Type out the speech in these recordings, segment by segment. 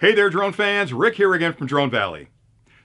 Hey there, drone fans. Rick here again from Drone Valley.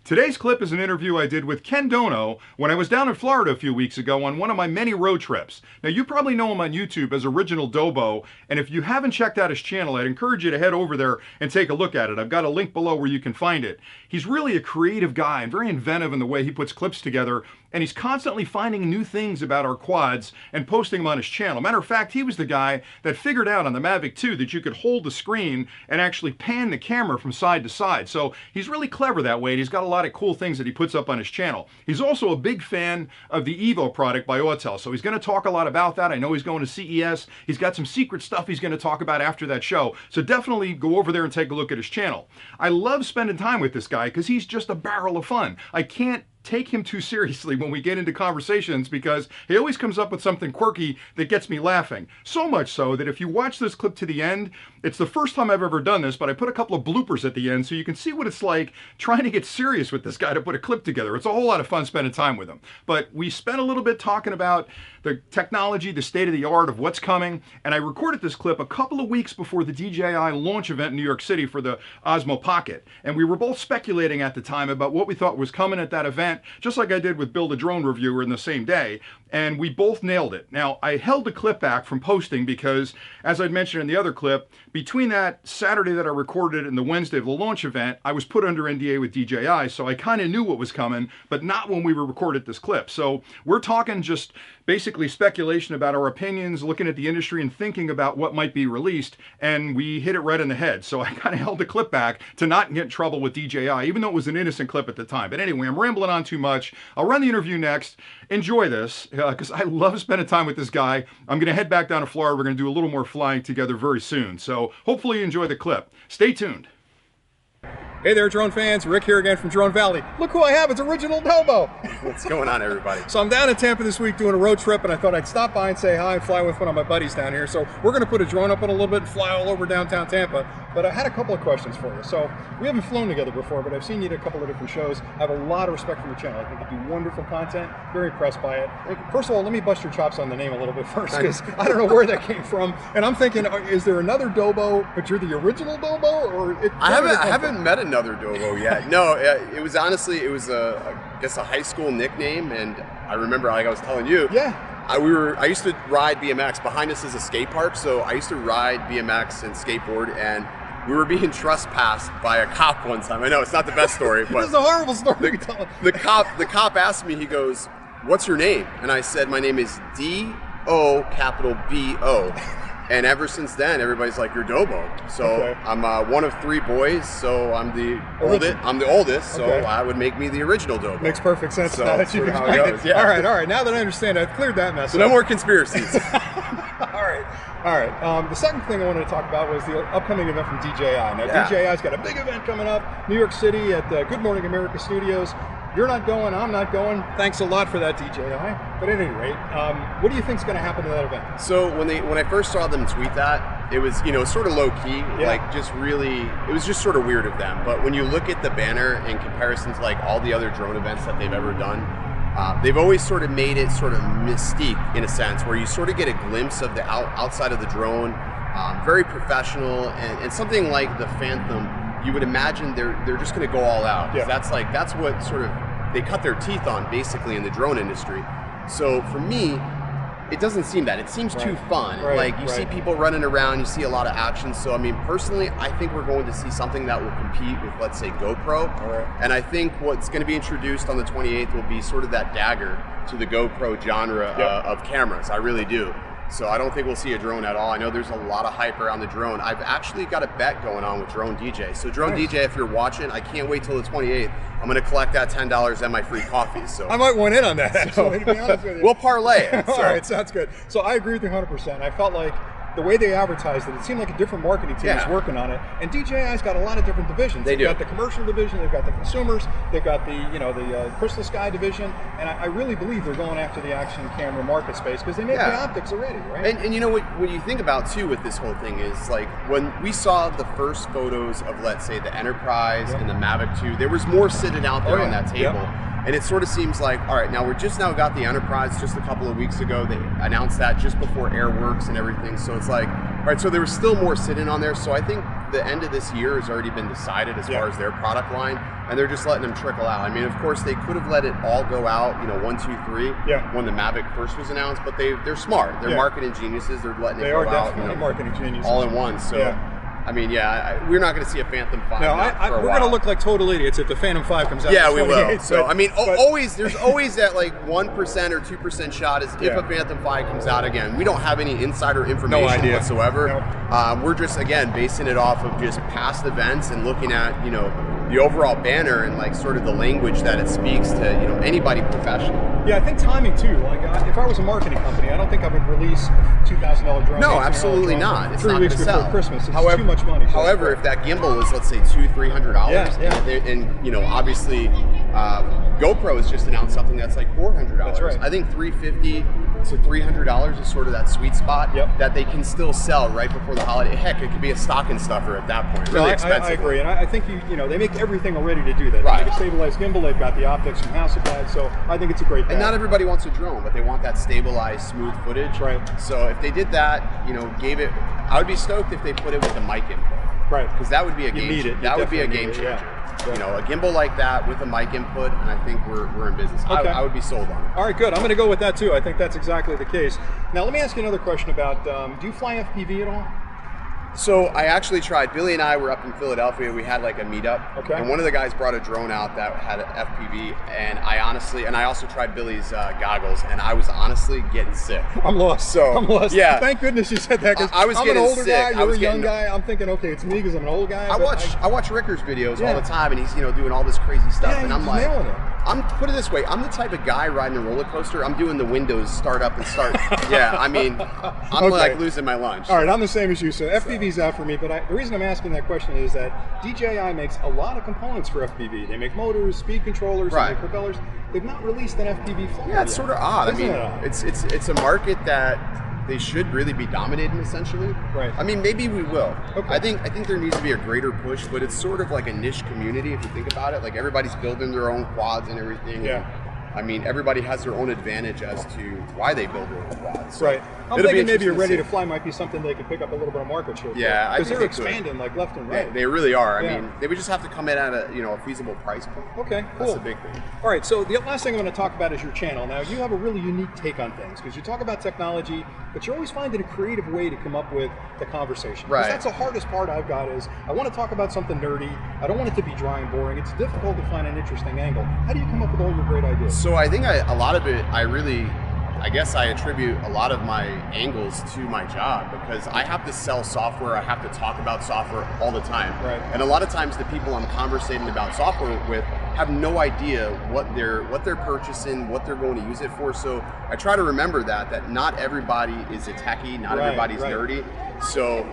Today's clip is an interview I did with Ken Dono when I was down in Florida a few weeks ago on one of my many road trips. Now, you probably know him on YouTube as Original Dobo, and if you haven't checked out his channel, I'd encourage you to head over there and take a look at it. I've got a link below where you can find it. He's really a creative guy and very inventive in the way he puts clips together, and he's constantly finding new things about our quads and posting them on his channel. Matter of fact, he was the guy that figured out on the Mavic 2 that you could hold the screen and actually pan the camera from side to side. So he's really clever that way, and he's got a lot of cool things that he puts up on his channel. He's also a big fan of the Evo product by Autel, so he's going to talk a lot about that. I know he's going to CES. He's got some secret stuff he's going to talk about after that show, so definitely go over there and take a look at his channel. I love spending time with this guy because he's just a barrel of fun. I can't take him too seriously when we get into conversations because he always comes up with something quirky that gets me laughing. So much so that if you watch this clip to the end, it's the first time I've ever done this, but I put a couple of bloopers at the end so you can see what it's like trying to get serious with this guy to put a clip together. It's a whole lot of fun spending time with him. But we spent a little bit talking about the technology, the state of the art of what's coming, and I recorded this clip a couple of weeks before the DJI launch event in New York City for the Osmo Pocket. And we were both speculating at the time about what we thought was coming at that event, just like I did with Build a Drone Reviewer in the same day, and we both nailed it. Now, I held the clip back from posting because, as I'd mentioned in the other clip, between that Saturday that I recorded and the Wednesday of the launch event, I was put under NDA with DJI, so I kind of knew what was coming, but not when we recorded this clip. So we're talking just basically speculation about our opinions, looking at the industry and thinking about what might be released, and we hit it right in the head. So I kind of held the clip back to not get in trouble with DJI, even though it was an innocent clip at the time. But anyway, I'm rambling on too much. I'll run the interview next. Enjoy this, because I love spending time with this guy. I'm going to head back down to Florida. We're going to do a little more flying together very soon. So hopefully you enjoy the clip. Stay tuned. Hey there, drone fans. Rick here again from Drone Valley. Look who I have. It's Original Dobo. What's going on, everybody? So I'm down in Tampa this week doing a road trip, and I thought I'd stop by and say hi and fly with one of my buddies down here. So we're going to put a drone up in a little bit and fly all over downtown Tampa. But I had a couple of questions for you. So we haven't flown together before, but I've seen you at a couple of different shows. I have a lot of respect for your channel. I think you do wonderful content. Very impressed by it. First of all, let me bust your chops on the name a little bit first, because I don't know where that came from. And I'm thinking, is there another Dobo, but you're the original Dobo? Or I haven't met another Dobo yet. No, it was honestly, it was I guess a high school nickname, and I remember, like I was telling you, I used to ride BMX. Behind us is a skate park, so I used to ride BMX and skateboard, and we were being trespassed by a cop one time. I know it's not the best story, but it's a horrible story. The cop asked me, he goes, "What's your name?" And I said, "My name is D-O capital B-O." And ever since then, everybody's like, "You're Dobo." So okay. I'm one of three boys, so I'm the oldest. So okay. I would make me the original Dobo. Makes perfect sense. So now that's sort of how it goes. Yeah. All right. Now that I understand, I've cleared that mess. So no more conspiracies. All right. The second thing I wanted to talk about was the upcoming event from DJI. Now, DJI's got a big event coming up, New York City at Good Morning America Studios. You're not going, I'm not going. Thanks a lot for that, DJI. But at any rate, what do you think is going to happen to that event? So when I first saw them tweet that, it was sort of low key, like just really, it was just sort of weird of them. But when you look at the banner in comparison to like all the other drone events that they've ever done, they've always sort of made it sort of mystique in a sense, where you sort of get a glimpse of the outside of the drone, very professional, and something like the Phantom. You would imagine they're just going to go all out. Yeah. That's what sort of they cut their teeth on basically in the drone industry. So for me, it doesn't seem that. It seems too fun. Like you see people running around, you see a lot of action. So I mean, personally, I think we're going to see something that will compete with, let's say, GoPro. And I think what's going to be introduced on the 28th will be sort of that dagger to the GoPro genre of cameras. I really do. So I don't think we'll see a drone at all. I know there's a lot of hype around the drone. I've actually got a bet going on with Drone DJ. So Drone DJ, if you're watching, I can't wait till the 28th. I'm going to collect that $10 and my free coffee. So I might want in on that, actually, to be honest with you. We'll parlay it. All right, sounds good. So I agree with you 100%. I felt like the way they advertised it, it seemed like a different marketing team was working on it. And DJI's got a lot of different divisions. They've got the commercial division, they've got the consumers, they've got the the Crystal Sky division, and I really believe they're going after the action camera market space because they make the optics already, right? And you know what you think about too with this whole thing is, like, when we saw the first photos of, let's say, the Enterprise and the Mavic 2, there was more sitting out there on that table. And it sort of seems like, all right, now we're just now got the Enterprise just a couple of weeks ago. They announced that just before Airworks and everything. So it's like, all right, so there was still more sitting on there. So I think the end of this year has already been decided as far as their product line, and they're just letting them trickle out. I mean, of course, they could have let it all go out, 1, 2, 3, when the Mavic first was announced, but they're smart. They're marketing geniuses. They're letting it go out. They are definitely marketing geniuses. All in one. So. I mean, we're not going to see a Phantom 5. No, we're going to look like total idiots if the Phantom 5 comes out. Yeah, we will. So, I mean, there's always that like 1% or 2% shot is if a Phantom 5 comes out again. We don't have any insider information whatsoever. No. We're just, again, basing it off of just past events and looking at, the overall banner and like sort of the language that it speaks to, anybody professional. Yeah, I think timing too. Like, if I was a marketing company, I don't think I would release a $2,000 drone. No, absolutely not. It's 3 weeks before Christmas. It's too much money. However, if that gimbal is, let's say, $200-$300, and obviously GoPro has just announced something that's like $400. That's right. I think $350 to $300 is sort of that sweet spot that they can still sell right before the holiday. Heck, it could be a stocking stuffer at that point. Really expensive. I agree, and I think they make everything already to do that. They make a stabilized gimbal. They've got the optics from Hasselblad, so I think it's a great bag. And not everybody wants a drone, but they want that stabilized, smooth footage. Right. So if they did that, gave it, I would be stoked if they put it with a mic input. Right. Because that would be a game changer. That would be a game changer. A gimbal like that with a mic input, and I think we're in business. Okay. I would be sold on it. All right, good. I'm going to go with that too. I think that's exactly the case. Now, let me ask you another question about, do you fly FPV at all? So I actually tried. Billy and I were up in Philadelphia. We had like a meetup, and one of the guys brought a drone out that had an FPV, and I also tried Billy's goggles, and I was honestly getting sick. I'm lost. I'm lost. Yeah. Thank goodness you said that, because I'm an older guy. You're a young guy. I'm thinking, okay, it's me because I'm an old guy. I watch Ricker's videos all the time, and he's doing all this crazy stuff, and I'm like, nailing it. Put it this way, I'm the type of guy riding a roller coaster. I'm doing the windows start up and start. I'm like losing my lunch. All right, I'm the same as you. So FPV's out for me, but the reason I'm asking that question is that DJI makes a lot of components for FPV. They make motors, speed controllers, they make propellers. They've not released an FPV flyer. Yeah, it's sort of odd. It's a market that they should really be dominating, essentially. Right. I mean, maybe we will. Okay. I think there needs to be a greater push, but it's sort of like a niche community if you think about it. Like, everybody's building their own quads and everything. Yeah. I mean, everybody has their own advantage as to why they build their own quads. So right. I'm thinking maybe a ready to fly might be something they could pick up a little bit of market share. Yeah, because they're expanding like left and right. Yeah, they really are. I mean, they would just have to come in at a feasible price point. Okay, cool. That's a big thing. All right, so the last thing I'm going to talk about is your channel. Now, you have a really unique take on things because you talk about technology, but you're always finding a creative way to come up with the conversation. Right. That's the hardest part I've got is I want to talk about something nerdy. I don't want it to be dry and boring. It's difficult to find an interesting angle. How do you come up with all your great ideas? So I think a lot of it, I guess I attribute a lot of my angles to my job because I have to sell software. I have to talk about software all the time. Right. And a lot of times the people I'm conversating about software with have no idea what they're purchasing, what they're going to use it for. So I try to remember that not everybody is a techie, not everybody's nerdy. So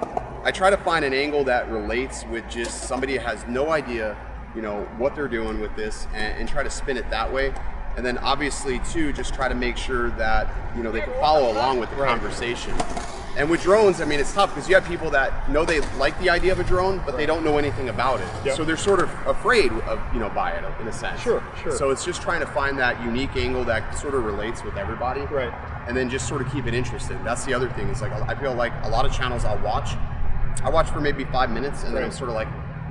I try to find an angle that relates with just somebody who has no idea, what they're doing with this and try to spin it that way. And then obviously too, just try to make sure that, they can follow along with the conversation. And with drones, I mean, it's tough because you have people that know they like the idea of a drone, but they don't know anything about it. Yep. So they're sort of afraid of, by it in a sense. Sure. So it's just trying to find that unique angle that sort of relates with everybody. Right. And then just sort of keep it interesting. That's the other thing. Is like, I feel like a lot of channels I watch for maybe 5 minutes and then I'm sort of like,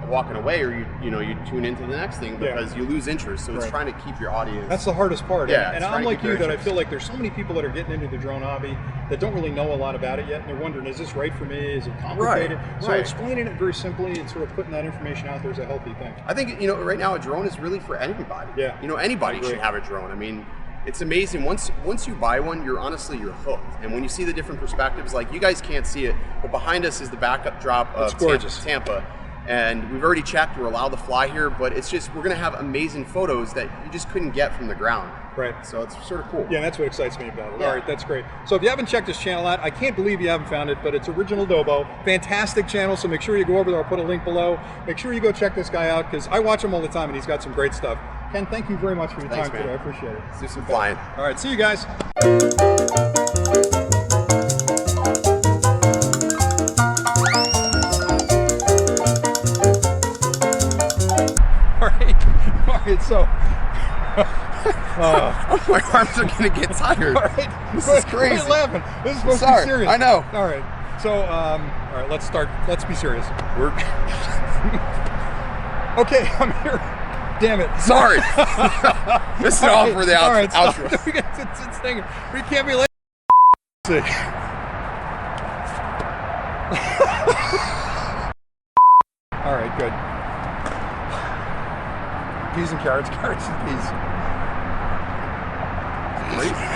walking away, or you tune into the next thing because you lose interest. So it's trying to keep your audience. That's the hardest part. Yeah, and I'm like you that I feel like there's so many people that are getting into the drone hobby that don't really know a lot about it yet, and they're wondering, is this right for me? Is it complicated? So explaining it very simply and sort of putting that information out there is a healthy thing. I think right now a drone is really for anybody. Yeah. Anybody should have a drone. I mean, it's amazing. Once you buy one, you're hooked. And when you see the different perspectives, like you guys can't see it, but behind us is the backup drop of Tampa. And we've already checked, we're allowed to fly here, but it's just, we're gonna have amazing photos that you just couldn't get from the ground. Right. So it's sort of cool. Yeah, that's what excites me about it. Yeah. All right, that's great. So if you haven't checked this channel out, I can't believe you haven't found it, but it's Original Dobo. Fantastic channel, so make sure you go over there. I'll put a link below. Make sure you go check this guy out, because I watch him all the time, and he's got some great stuff. Ken, thank you very much for your time today. I appreciate it. Let's do some flying. All right, see you guys. All right, so my arms are gonna get tired. All right. This is crazy. Quit laughing. This is supposed to be serious. I know. All right. So, all right, let's start. Let's be serious. We're Okay, I'm here. Damn it. sorry. This is all for the All right, outro. stop. It's thinking. We can't be late. All right, good. Peas and carrots, carrots and peas. Great.